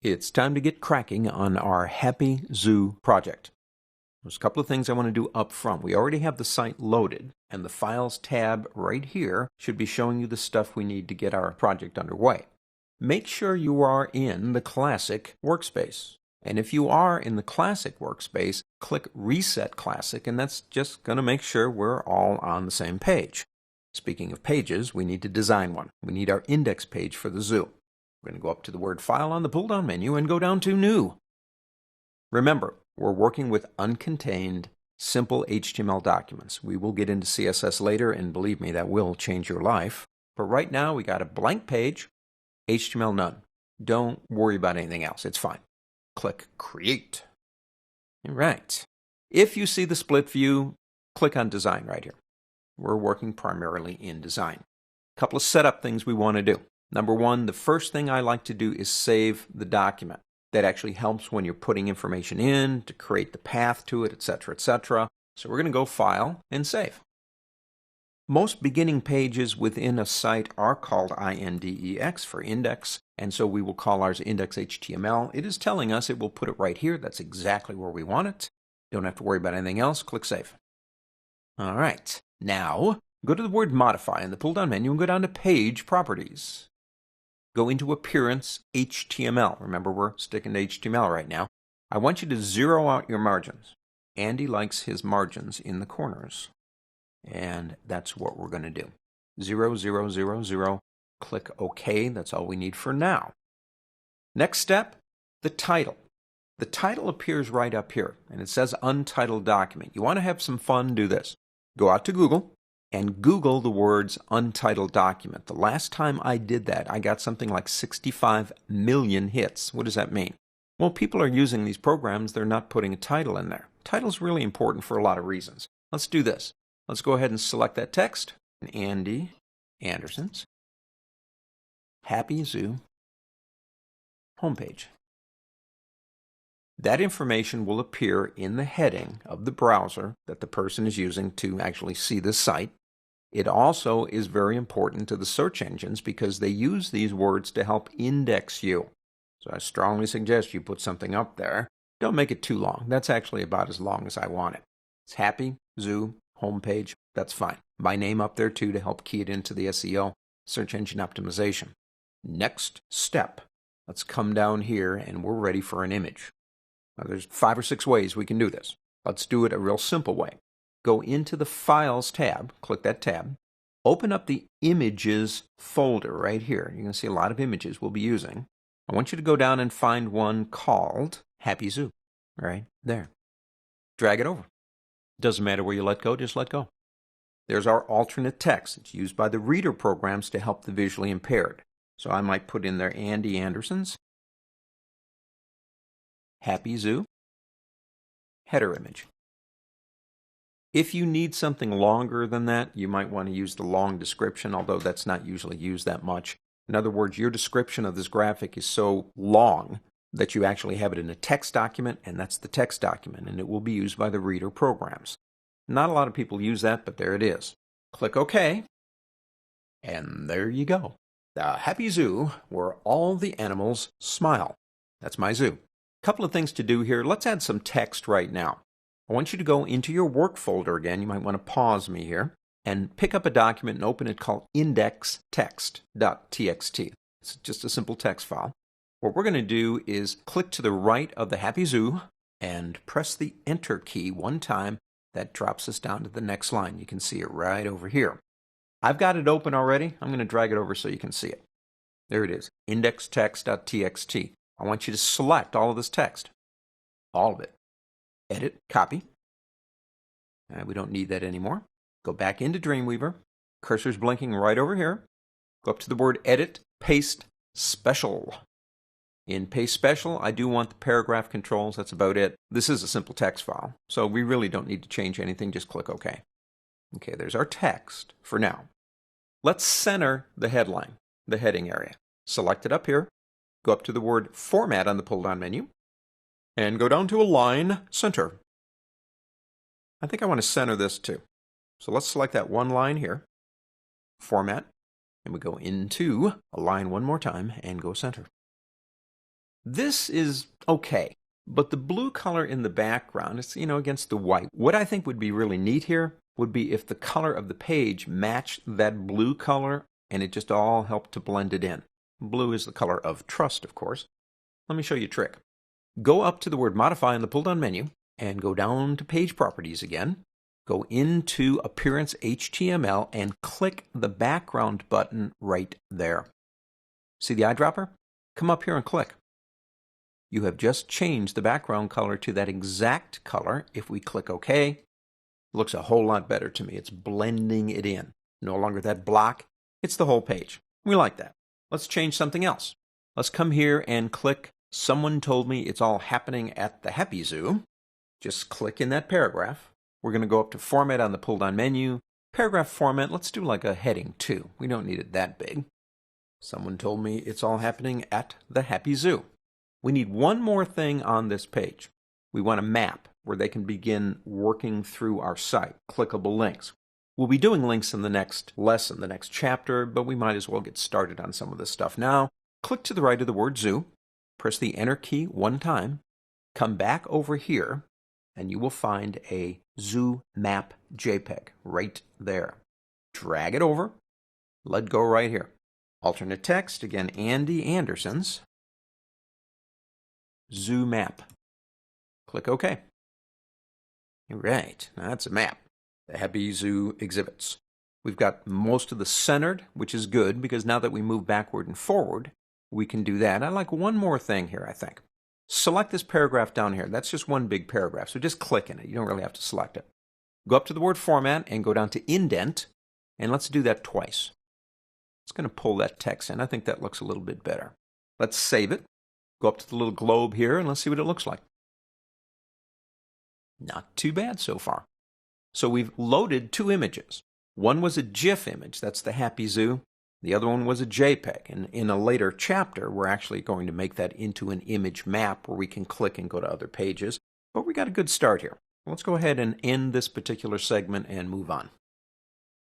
It's time to get cracking on our Happy Zoo project. There's a couple of things I want to do up front. We already have the site loaded, and the Files tab right here should be showing you the stuff we need to get our project underway. Make sure you are in the Classic workspace. And if you are in the Classic workspace, click Reset Classic, and that's just going to make sure we're all on the same page. Speaking of pages, we need to design one. We need our index page for the zoo. We're going to go up to the word File on the pull-down menu and go down to New. Remember, we're working with uncontained, simple HTML documents. We will get into CSS later, and believe me, that will change your life. But right now, we got a blank page, HTML none. Don't worry about anything else. It's fine. Click Create. All right. If you see the split view, click on Design right here. We're working primarily in design. A couple of setup things we want to do. Number one, the first thing I like to do is save the document. That actually helps when you're putting information in, to create the path to it, etc., etc. So we're going to go File and Save. Most beginning pages within a site are called INDEX for index, and so we will call ours index.html. It is telling us it will put it right here. That's exactly where we want it. Don't have to worry about anything else. Click Save. All right. Now, go to the word Modify in the pull-down menu and go down to Page Properties. Go into Appearance HTML. Remember, we're sticking to HTML right now. I want you to zero out your margins. Andy likes his margins in the corners. And that's what we're going to do. 0, 0, 0, 0. Click OK. That's all we need for now. Next step, the title. The title appears right up here, and it says Untitled Document. You want to have some fun, do this. Go out to Google and Google the words Untitled Document. The last time I did that, I got something like 65 million hits. What does that mean? Well, people are using these programs. They're not putting a title in there. Title's really important for a lot of reasons. Let's do this. Let's go ahead and select that text. Andy Anderson's Happy Zoo homepage. That information will appear in the heading of the browser that the person is using to actually see the site. It also is very important to the search engines because they use these words to help index you. So I strongly suggest you put something up there. Don't make it too long. That's actually about as long as I want it. It's Happy Zoo homepage. That's fine. My name up there too to help key it into the SEO, search engine optimization. Next step. Let's come down here and we're ready for an image. Now, there's 5 or 6 ways we can do this. Let's do it a real simple way. Go into the Files tab, click that tab, open up the Images folder right here. You're going to see a lot of images we'll be using. I want you to go down and find one called Happy Zoo, right there. Drag it over. Doesn't matter where you let go, just let go. There's our alternate text. It's used by the reader programs to help the visually impaired. So I might put in there Andy Anderson's Happy Zoo header image. If you need something longer than that, you might want to use the long description, although that's not usually used that much. In other words, your description of this graphic is so long that you actually have it in a text document, and that's the text document, and it will be used by the reader programs. Not a lot of people use that, but there it is. Click OK, and there you go. The Happy Zoo where all the animals smile. That's my zoo. A couple of things to do here. Let's add some text right now. I want you to go into your work folder again. You might want to pause me here and pick up a document and open it called indextext.txt. It's just a simple text file. What we're going to do is click to the right of the Happy Zoo and press the Enter key one time. That drops us down to the next line. You can see it right over here. I've got it open already. I'm going to drag it over so you can see it. There it is, indextext.txt. I want you to select all of this text, all of it. Edit, copy. We don't need that anymore. Go back into Dreamweaver. Cursor's blinking right over here. Go up to the word Edit, Paste Special. In Paste Special, I do want the paragraph controls. That's about it. This is a simple text file, so we really don't need to change anything. Just click OK. Okay, there's our text for now. Let's center the headline, the heading area. Select it up here. Go up to the word Format on the pull-down menu. And go down to Align Center. I think I want to center this too. So let's select that one line here, Format, and we go into Align one more time and go Center. This is okay, but the blue color in the background is, against the white. What I think would be really neat here would be if the color of the page matched that blue color and it just all helped to blend it in. Blue is the color of trust, of course. Let me show you a trick. Go up to the word Modify in the pull-down menu and go down to Page Properties again. Go into Appearance HTML and click the background button right there. See the eyedropper? Come up here and click. You have just changed the background color to that exact color. If we click OK, it looks a whole lot better to me. It's blending it in. No longer that block, it's the whole page. We like that. Let's change something else. Let's come here and click Someone Told Me It's All Happening at the Happy Zoo. Just click in that paragraph. We're going to go up to Format on the pull-down menu. Paragraph format, let's do like a heading 2. We don't need it that big. Someone told me it's all happening at the Happy Zoo. We need one more thing on this page. We want a map where they can begin working through our site, clickable links. We'll be doing links in the next lesson, the next chapter, but we might as well get started on some of this stuff now. Click to the right of the word zoo, press the Enter key one time, come back over here, and you will find a zoo map JPEG right there. Drag it over, let go right here. Alternate text, again, Andy Anderson's zoo map. Click OK. Right, now that's a map. The Happy Zoo exhibits. We've got most of the centered, which is good because now that we move backward and forward, we can do that. I like one more thing here, I think. Select this paragraph down here. That's just one big paragraph, so just click in it. You don't really have to select it. Go up to the word Format and go down to Indent, and let's do that twice. It's going to pull that text in. I think that looks a little bit better. Let's save it. Go up to the little globe here, and let's see what it looks like. Not too bad so far. So we've loaded 2 images. One was a GIF image, that's the Happy Zoo. The other one was a JPEG. And in a later chapter, we're actually going to make that into an image map where we can click and go to other pages. But we got a good start here. Let's go ahead and end this particular segment and move on.